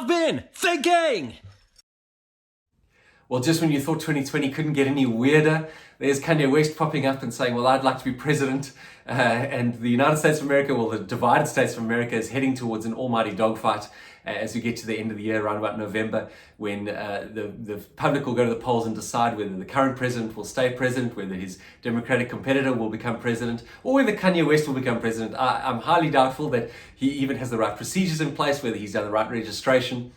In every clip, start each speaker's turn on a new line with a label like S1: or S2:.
S1: I've been thinking.
S2: Well, just when you thought 2020 couldn't get any weirder, there's Kanye West popping up and saying, well, I'd like to be president. And the United States of America, well, the divided States of America is heading towards an almighty dogfight as we get to the end of the year, around about November, when the public will go to the polls and decide whether the current president will stay president, whether his Democratic competitor will become president, or whether Kanye West will become president. I'm highly doubtful that he even has the right procedures in place, whether he's done the right registration.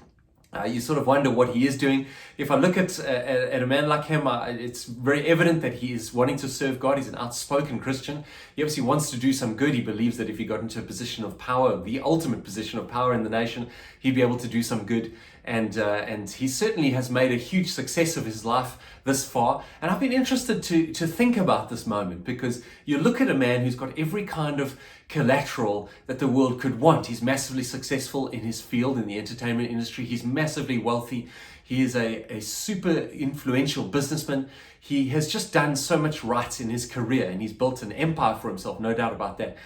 S2: You sort of wonder what he is doing. If I look at a man like him, it's very evident that he is wanting to serve God. He's an outspoken Christian. He obviously wants to do some good. He believes that if he got into a position of power, the ultimate position of power in the nation, he'd be able to do some good. And he certainly has made a huge success of his life this far. And I've been interested to think about this moment, because you look at a man who's got every kind of collateral that the world could want. He's massively successful in his field, in the entertainment industry. He's massively wealthy. He is a super influential businessman. He has just done so much right in his career, and he's built an empire for himself, no doubt about that.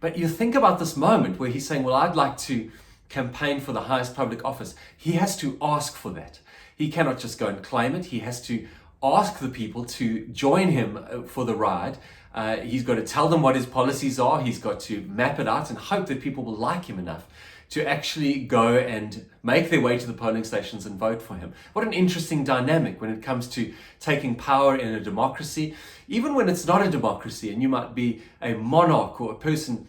S2: But you think about this moment where he's saying, well, I'd like to campaign for the highest public office. He has to ask for that. He cannot just go and claim it. He has to ask the people to join him for the ride. He's got to tell them what his policies are. He's got to map it out and hope that people will like him enough to actually go and make their way to the polling stations and vote for him. What an interesting dynamic when it comes to taking power in a democracy. Even when it's not a democracy and you might be a monarch or a person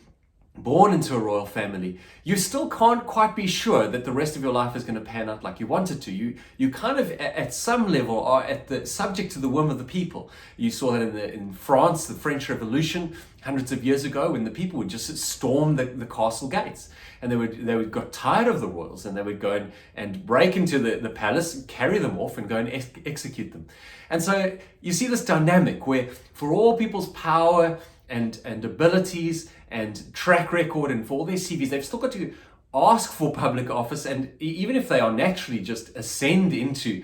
S2: born into a royal family, you still can't quite be sure that the rest of your life is going to pan out like you want it to. You kind of, at some level, are subject to the whim of the people. You saw that in France, the French Revolution, hundreds of years ago, when the people would just storm the castle gates, and they would got tired of the royals, and they would go and break into the palace, carry them off, and go and execute them. And so you see this dynamic where, for all people's power and abilities and track record and for all their CVs, they've still got to ask for public office. And even if they are naturally just ascend into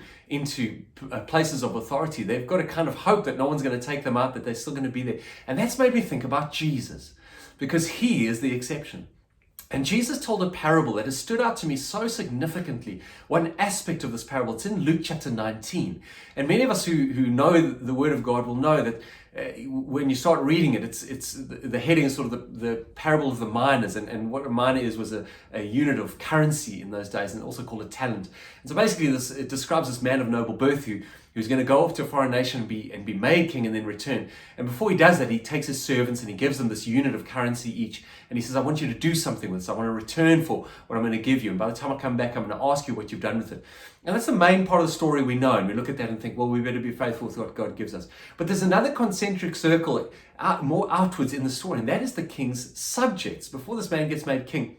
S2: places of authority, they've got to kind of hope that no one's going to take them out, that they're still going to be there. And that's made me think about Jesus, because he is the exception. And Jesus told a parable that has stood out to me so significantly. One aspect of this parable, it's in Luke chapter 19. And many of us who know the Word of God will know that when you start reading it, it's the heading is sort of the parable of the miners. And what a miner was a unit of currency in those days, and also called a talent. And so basically it describes this man of noble birth who's going to go off to a foreign nation and be made king and then return. And before he does that, he takes his servants and he gives them this unit of currency each. And he says, I want you to do something with this. I want to return for what I'm going to give you. And by the time I come back, I'm going to ask you what you've done with it. And that's the main part of the story we know. And we look at that and think, well, we better be faithful with what God gives us. But there's another concentric circle more outwards in the story, and that is the king's subjects. Before this man gets made king,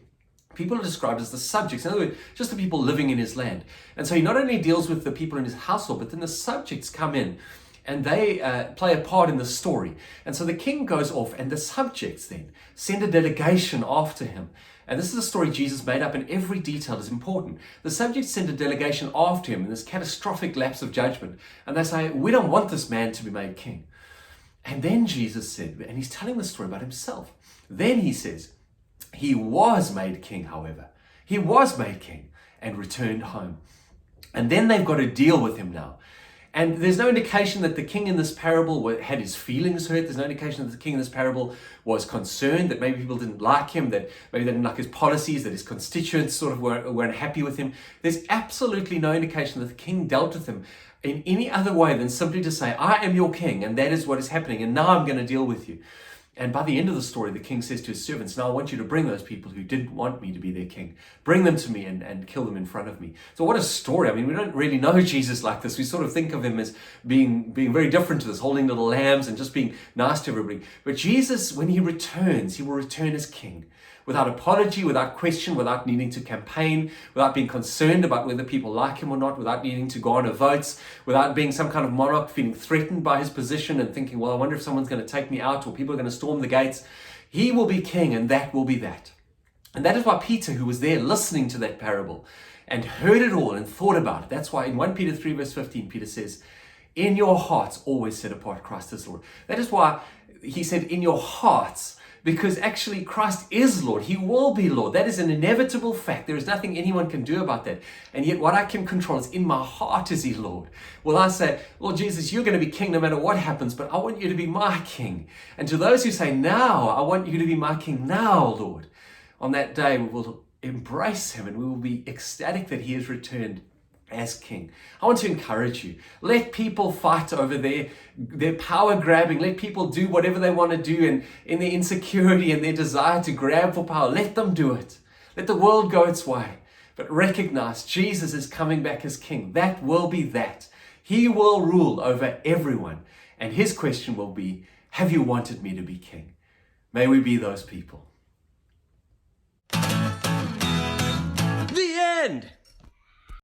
S2: people are described as the subjects. In other words, just the people living in his land. And so he not only deals with the people in his household, but then the subjects come in and they play a part in the story. And so the king goes off, and the subjects then send a delegation after him. And this is a story Jesus made up, and every detail is important. The subjects send a delegation after him in this catastrophic lapse of judgment. And they say, we don't want this man to be made king. And then Jesus said, and he's telling the story about himself. Then he says, he was made king, however. He was made king and returned home. And then they've got to deal with him now. And there's no indication that the king in this parable had his feelings hurt. There's no indication that the king in this parable was concerned, that maybe people didn't like him, that maybe they didn't like his policies, that his constituents sort of weren't happy with him. There's absolutely no indication that the king dealt with him in any other way than simply to say, I am your king, and that is what is happening, and now I'm going to deal with you. And by the end of the story, the king says to his servants, now I want you to bring those people who didn't want me to be their king. Bring them to me and kill them in front of me. So what a story. I mean, we don't really know Jesus like this. We sort of think of him as being very different to this, holding little lambs and just being nice to everybody. But Jesus, when he returns, he will return as king. Without apology, without question, without needing to campaign, without being concerned about whether people like him or not, without needing to garner votes, without being some kind of monarch feeling threatened by his position and thinking, well, I wonder if someone's going to take me out or people are going to storm the gates. He will be king, and that will be that. And that is why Peter, who was there listening to that parable and heard it all and thought about it, that's why in 1 Peter 3 verse 15, Peter says, in your hearts always set apart Christ as Lord. That is why he said, in your hearts, because actually Christ is Lord. He will be Lord. That is an inevitable fact. There is nothing anyone can do about that. And yet what I can control is, in my heart, is He Lord? Will I say, Lord Jesus, you're going to be King no matter what happens, but I want you to be my King. And to those who say, now, I want you to be my King now, Lord. On that day, we will embrace Him and we will be ecstatic that He has returned as King. I want to encourage you. Let people fight over their power grabbing. Let people do whatever they want to do, and in their insecurity and their desire to grab for power, let them do it. Let the world go its way. But recognize Jesus is coming back as King. That will be that. He will rule over everyone. And His question will be, have you wanted me to be King? May we be those people. The end.